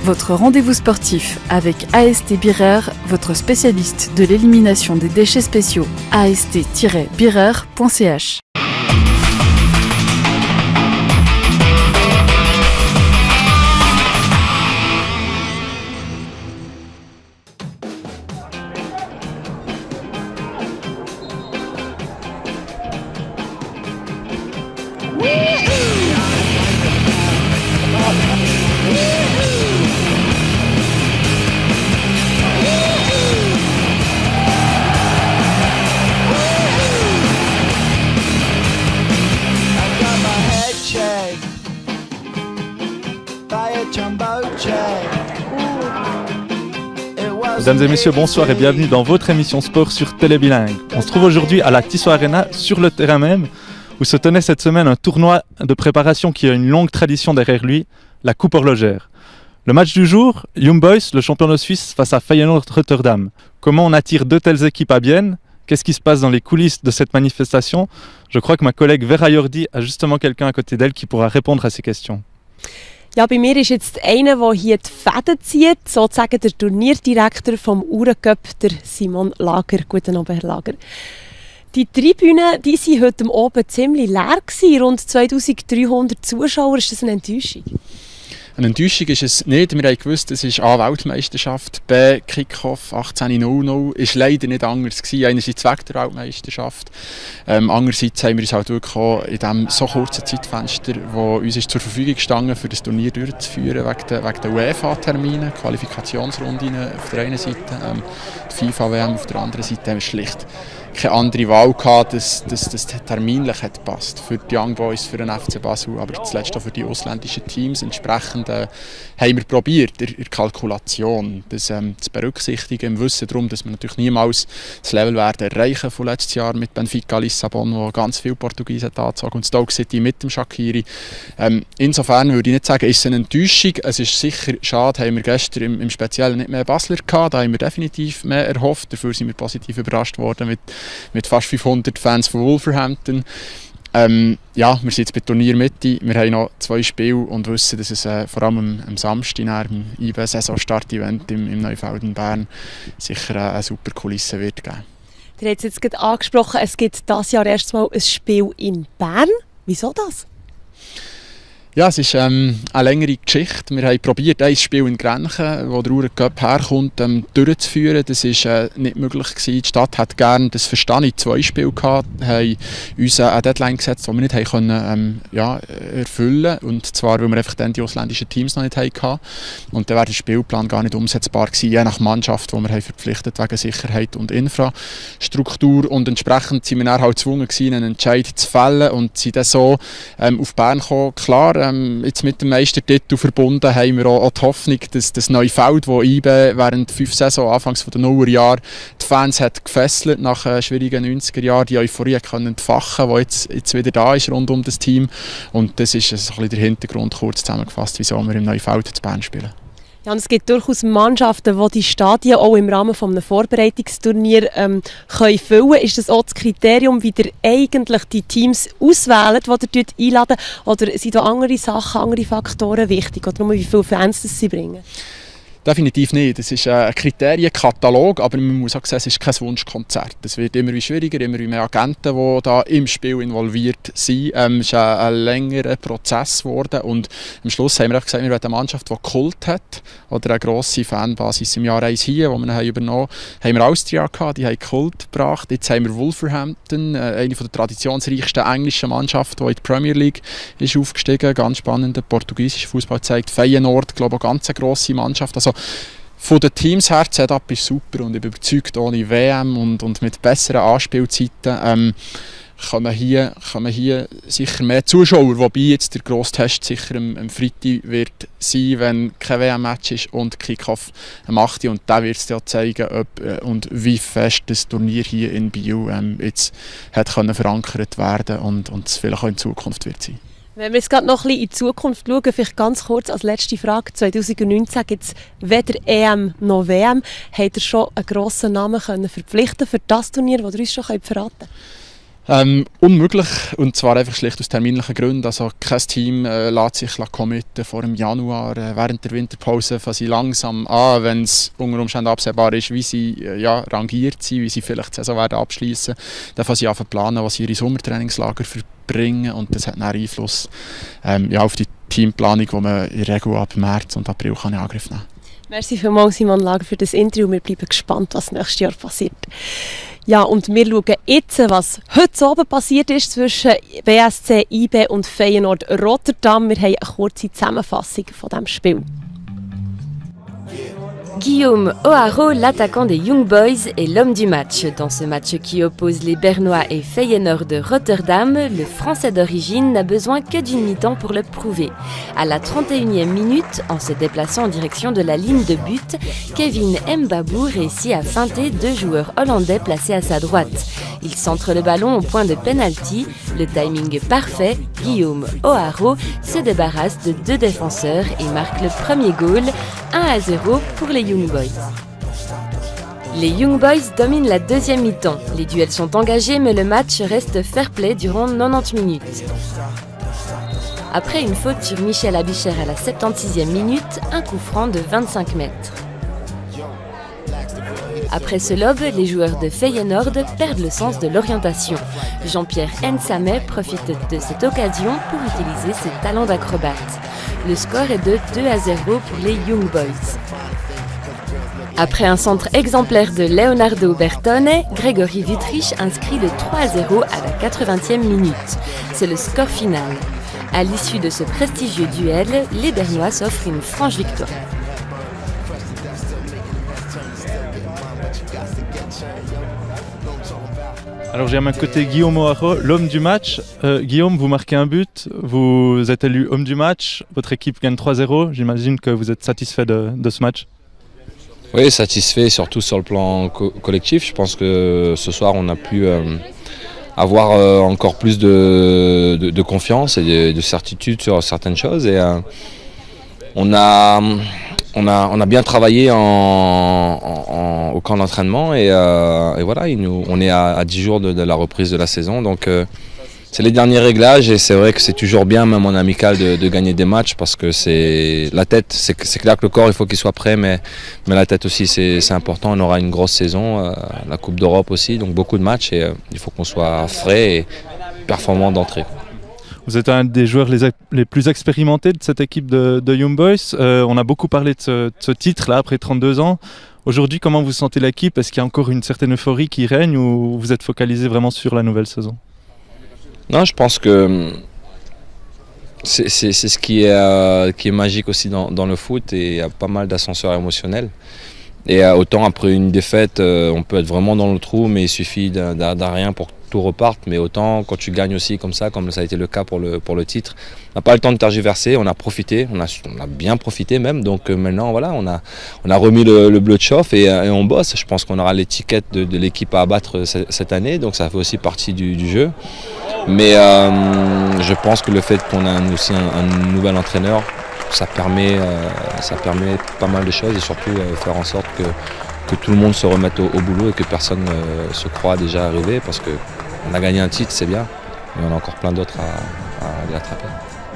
votre rendez-vous sportif avec AST Birrer, votre spécialiste de l'élimination des déchets spéciaux. ast-birrer.ch. Mesdames et messieurs, bonsoir et bienvenue dans votre émission sport sur Télé Bilingue. On se trouve aujourd'hui à la Tissot Arena, sur le terrain même, où se tenait cette semaine un tournoi de préparation qui a une longue tradition derrière lui, la Coupe Horlogère. Le match du jour, Young Boys, le champion de Suisse, face à Feyenoord Rotterdam. Comment on attire deux telles équipes à Bienne ? Qu'est-ce qui se passe dans les coulisses de cette manifestation ? Je crois que ma collègue Vera Jordi a justement quelqu'un à côté d'elle qui pourra répondre à ces questions. Ja, bei mir ist jetzt einer, der hier die Fäden zieht, sozusagen der Turnierdirektor vom Uhrencup, der Simon Lager. Guten Abend, Herr Lager. Die Tribünen, die waren heute Abend ziemlich leer gewesen, rund 2300 Zuschauer. Ist das eine Enttäuschung? Eine Enttäuschung ist es nicht. Wir haben gewusst, es ist A, Weltmeisterschaft, B, Kickoff 18:00. Ist leider nicht anders gewesen. Einerseits wegen der Weltmeisterschaft. Andererseits haben wir uns halt wirklich auch in diesem so kurzen Zeitfenster, das uns ist zur Verfügung gestanden, für das Turnier durchzuführen, wegen der UEFA-Termine, Qualifikationsrunden auf der einen Seite, die FIFA-WM auf der anderen Seite, haben wir schlicht keine andere Wahl gehabt, dass das terminlich hat passt für die Young Boys, für den FC Basel, aber zuletzt auch für die ausländischen Teams. Entsprechend haben wir probiert, in der Kalkulation das zu berücksichtigen, im Wissen darum, dass wir natürlich niemals das Level werden erreichen von letztes Jahr mit Benfica Lissabon, wo ganz viele Portugiesen angezogen und Stoke City mit dem Shaqiri. Insofern würde ich nicht sagen, ist es eine Enttäuschung. Es ist sicher schade, haben wir gestern im Speziellen nicht mehr Basler gehabt, da haben wir definitiv mehr erhofft. Dafür sind wir positiv überrascht worden mit fast 500 Fans von Wolverhampton. Ja, wir sind jetzt bei Turniermitte, wir haben noch 2 Spiele und wissen, dass es vor allem am Samstag, im IB-Saison-Start-Event im Neufelden Bern, sicher eine super Kulisse wird geben. Ihr habt es jetzt gerade angesprochen, es gibt dieses Jahr erstmal ein Spiel in Bern. Wieso das? Ja, es ist eine längere Geschichte. Wir haben probiert, ein Spiel in Grenchen, wo der Uhrencup herkommt, durchzuführen. Das war nicht möglich gewesen. Die Stadt hat gerne, das verstehe ich, 2 Spiele gehabt, haben uns eine Deadline gesetzt, die wir nicht können, erfüllen konnten. Und zwar, weil wir einfach dann die ausländischen Teams noch nicht hatten. Und dann wäre der Spielplan gar nicht umsetzbar gewesen, je nach Mannschaft, die wir haben verpflichtet wegen Sicherheit und Infrastruktur. Und entsprechend sind wir dann halt gezwungen gewesen, einen Entscheid zu fällen und sind dann so auf Bern gekommen. Klar, jetzt mit dem Meistertitel verbunden haben wir auch die Hoffnung, dass das neue Feld, das IB während 5 Saison, anfangs der Nullerjahre, die Fans hat gefesselt nach schwierigen 90er Jahren, die Euphorie können entfachen, die jetzt wieder da ist rund um das Team. Und das ist so ein bisschen der Hintergrund, kurz zusammengefasst, wieso wir im neuen Feld zu Bern spielen. Ja, und es gibt durchaus Mannschaften, die die Stadien auch im Rahmen eines Vorbereitungsturniers können füllen können. Ist das auch das Kriterium, wie ihr eigentlich die Teams auswählt, die ihr einladen? Oder sind da andere Sachen, andere Faktoren wichtig? Oder nur wie viele Fans das sie bringen? Definitiv nicht. Es ist ein Kriterienkatalog, aber man muss auch sagen, es ist kein Wunschkonzert. Es wird immer schwieriger, immer mehr Agenten, die da im Spiel involviert sind. Es ist ein längerer Prozess geworden und am Schluss haben wir gesagt, wir wollen eine Mannschaft, die Kult hat oder eine grosse Fanbasis. Im Jahr 1 hier, wo wir ihn übernommen haben, wir Austria gehabt, die haben Kult gebracht. Jetzt haben wir Wolverhampton, eine der traditionsreichsten englischen Mannschaften, die in die Premier League ist aufgestiegen. Ganz spannender portugiesischer Fußball zeigt. Feyenoord, glaube ich, eine ganz grosse Mannschaft. Also, von den Teams her, das Setup ist super und ich bin überzeugt, ohne WM und mit besseren Anspielzeiten kommen hier sicher mehr Zuschauer, wobei jetzt der grosse Test sicher am Freitag wird sein, wenn kein WM-Match ist und Kickoff am 8. Und da wird es ja zeigen, ob und wie fest das Turnier hier in Biel jetzt hat können verankert werden und es vielleicht auch in Zukunft wird sein. Wenn wir jetzt gerade noch ein bisschen in die Zukunft schauen, vielleicht ganz kurz als letzte Frage. 2019 gibt es weder EM noch WM. Habt ihr schon einen grossen Namen können verpflichten für das Turnier, das ihr uns schon verraten könnt? Unmöglich, und zwar einfach schlicht aus terminlichen Gründen. Also kein Team lässt sich committen vor dem Januar. Während der Winterpause fangen sie langsam an, wenn es unter Umständen absehbar ist, wie sie rangiert sind, wie sie vielleicht die Saison werden abschließen. Dann fangen sie an zu planen, was sie ihre Sommertrainingslager verbringen, und das hat einen Einfluss auf die Teamplanung, die man in der Regel ab März und April in Angriff nehmen kann. Merci vielmals, Simon Lager, für das Interview. Wir bleiben gespannt, was nächstes Jahr passiert. Ja, und wir schauen jetzt, was heute Abend passiert ist zwischen BSC, IB und Feyenoord Rotterdam. Wir haben eine kurze Zusammenfassung von diesem Spiel. Guillaume O'Haraud, l'attaquant des Young Boys, est l'homme du match. Dans ce match qui oppose les Bernois et Feyenoord de Rotterdam, le Français d'origine n'a besoin que d'une mi-temps pour le prouver. À la 31e minute, en se déplaçant en direction de la ligne de but, Kevin Mbabou réussit à feinter 2 joueurs hollandais placés à sa droite. Il centre le ballon au point de penalty. Le timing parfait, Guillaume O'Haraud se débarrasse de 2 défenseurs et marque le premier goal, 1-0 pour les Young Boys. Les Young Boys dominent la deuxième mi-temps. Les duels sont engagés, mais le match reste fair-play durant 90 minutes. Après une faute sur Michel Abicher à la 76e minute, un coup franc de 25 mètres. Après ce lob, les joueurs de Feyenoord perdent le sens de l'orientation. Jean-Pierre Nsamé profite de cette occasion pour utiliser ses talents d'acrobate. Le score est de 2-0 pour les Young Boys. Après un centre exemplaire de Leonardo Bertone, Grégory Wittrich inscrit le 3-0 à la 80e minute. C'est le score final. À l'issue de ce prestigieux duel, les Bernois s'offrent une franche victoire. Alors j'ai à ma côté Guillaume O'Haraud, l'homme du match. Guillaume, vous marquez un but, vous êtes élu homme du match, votre équipe gagne 3-0. J'imagine que vous êtes satisfait de ce match. Oui, satisfait, surtout sur le plan collectif. Je pense que ce soir on a pu avoir encore plus de confiance et de certitude sur certaines choses. Et on a bien travaillé au camp d'entraînement et voilà, on est à 10 jours de la reprise de la saison. Donc c'est les derniers réglages et c'est vrai que c'est toujours bien, même en amical, de gagner des matchs parce que c'est la tête, c'est clair que le corps il faut qu'il soit prêt, mais la tête aussi c'est important. On aura une grosse saison, la Coupe d'Europe aussi, donc beaucoup de matchs et il faut qu'on soit frais et performant d'entrée. Vous êtes un des joueurs les plus expérimentés de cette équipe de Young Boys. On a beaucoup parlé de ce titre-là après 32 ans. Aujourd'hui, comment vous sentez l'équipe? Est-ce qu'il y a encore une certaine euphorie qui règne ou vous êtes focalisé vraiment sur la nouvelle saison? Non, je pense que c'est ce qui est magique aussi dans le foot et il y a pas mal d'ascenseurs émotionnels. Et autant après une défaite, on peut être vraiment dans le trou, mais il suffit d'un rien pour que tout reparte. Mais autant quand tu gagnes aussi comme ça a été le cas pour le titre, on n'a pas le temps de tergiverser, on a profité, on a bien profité même. Donc maintenant voilà, on a remis le bleu de chauffe et on bosse. Je pense qu'on aura l'étiquette de l'équipe à abattre cette année, donc ça fait aussi partie du jeu. Mais je pense que le fait qu'on a aussi un nouvel entraîneur, ça permet pas mal de choses et surtout faire en sorte que tout le monde se remette au boulot et que personne se croit déjà arrivé parce qu'on a gagné un titre, c'est bien, mais on a encore plein d'autres à aller attraper.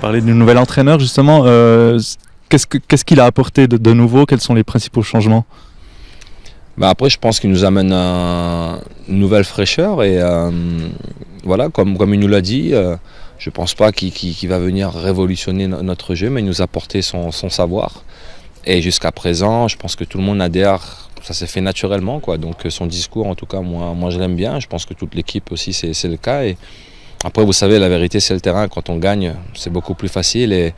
Parler du nouvel entraîneur justement, qu'est-ce qu'il a apporté de nouveau? Quels sont les principaux changements? Après je pense qu'il nous amène une nouvelle fraîcheur et voilà, comme il nous l'a dit, je ne pense pas qu'il va venir révolutionner notre jeu, mais il nous a apporté son savoir. Et jusqu'à présent, je pense que tout le monde adhère, ça s'est fait naturellement, quoi. Donc son discours, en tout cas, moi je l'aime bien. Je pense que toute l'équipe aussi, c'est le cas. Et après, vous savez, la vérité, c'est le terrain. Quand on gagne, c'est beaucoup plus facile.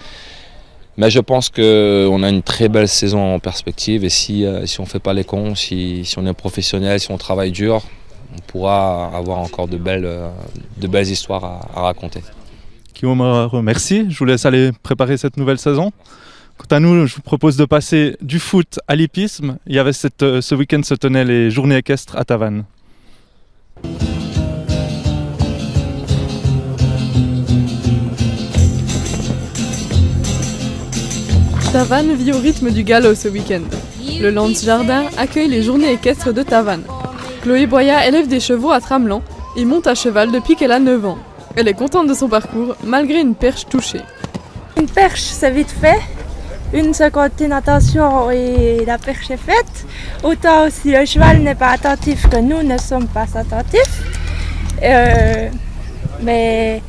Mais je pense qu'on a une très belle saison en perspective. Et si on ne fait pas les cons, si on est professionnel, si on travaille dur, on pourra avoir encore de belles histoires à raconter. Guillaume O'Haraud, merci. Je vous laisse aller préparer cette nouvelle saison. Quant à nous, je vous propose de passer du foot à l'hippisme. Il y avait ce week-end se tenaient les journées équestres à Tavannes. Tavannes vit au rythme du galop ce week-end. Le Lance Jardin accueille les journées équestres de Tavannes. Chloé Boya élève des chevaux à Tramelan et monte à cheval depuis qu'elle a 9 ans. Elle est contente de son parcours, malgré une perche touchée. Une perche, c'est vite fait. Une seconde d'inattention et la perche est faite. Autant si le cheval n'est pas attentif que nous ne sommes pas attentifs. Mais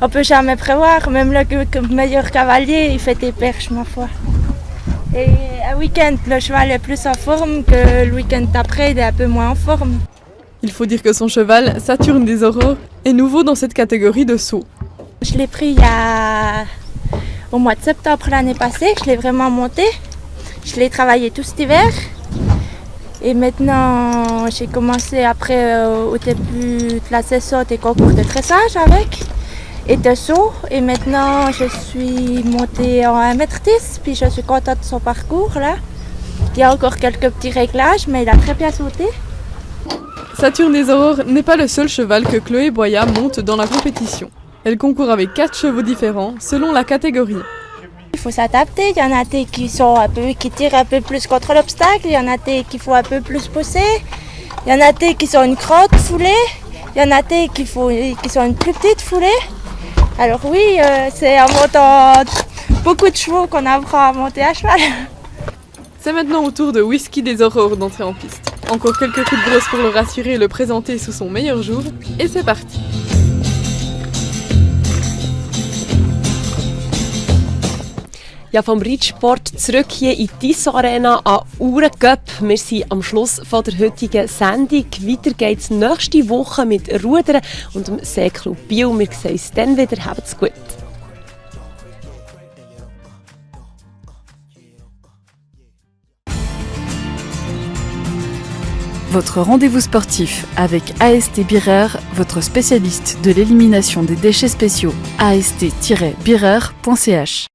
on ne peut jamais prévoir. Même le meilleur cavalier, il fait des perches, ma foi. Et un week-end, le cheval est plus en forme que le week-end d'après, il est un peu moins en forme. Il faut dire que son cheval, Saturne des Aurores, est nouveau dans cette catégorie de saut. Je l'ai pris au mois de septembre l'année passée, je l'ai vraiment monté. Je l'ai travaillé tout cet hiver. Et maintenant, j'ai commencé après au début de la saison des concours de dressage avec et de saut. Et maintenant, je suis montée en 1m10, puis je suis contente de son parcours là. Il y a encore quelques petits réglages, mais il a très bien sauté. Saturne des Aurores n'est pas le seul cheval que Chloé Boya monte dans la compétition. Elle concourt avec 4 chevaux différents selon la catégorie. Il faut s'adapter, il y en a des qui tirent un peu plus contre l'obstacle, il y en a des qu'il faut un peu plus pousser, il y en a des qui sont une grande foulée, il y en a des qui sont une plus petite foulée. Alors oui, c'est en montant beaucoup de chevaux qu'on apprend à monter à cheval. C'est maintenant au tour de Whisky des Aurores d'entrer en piste. Encore quelques coups de brosse pour le rassurer et le présenter sous son meilleur jour, et c'est parti. Ja, vom Reitsport zurück hier in die Tissot Arena an Uhrencup. Wir sind am Schluss von der heutigen Sendung. Weiter geht es nächste Woche mit Rudern und dem Seeklub Biel. Wir sehen uns dann wieder. Habt's gut. Votre rendez-vous sportif avec AST Birrer, votre spécialiste de l'élimination des déchets spéciaux. ast-birrer.ch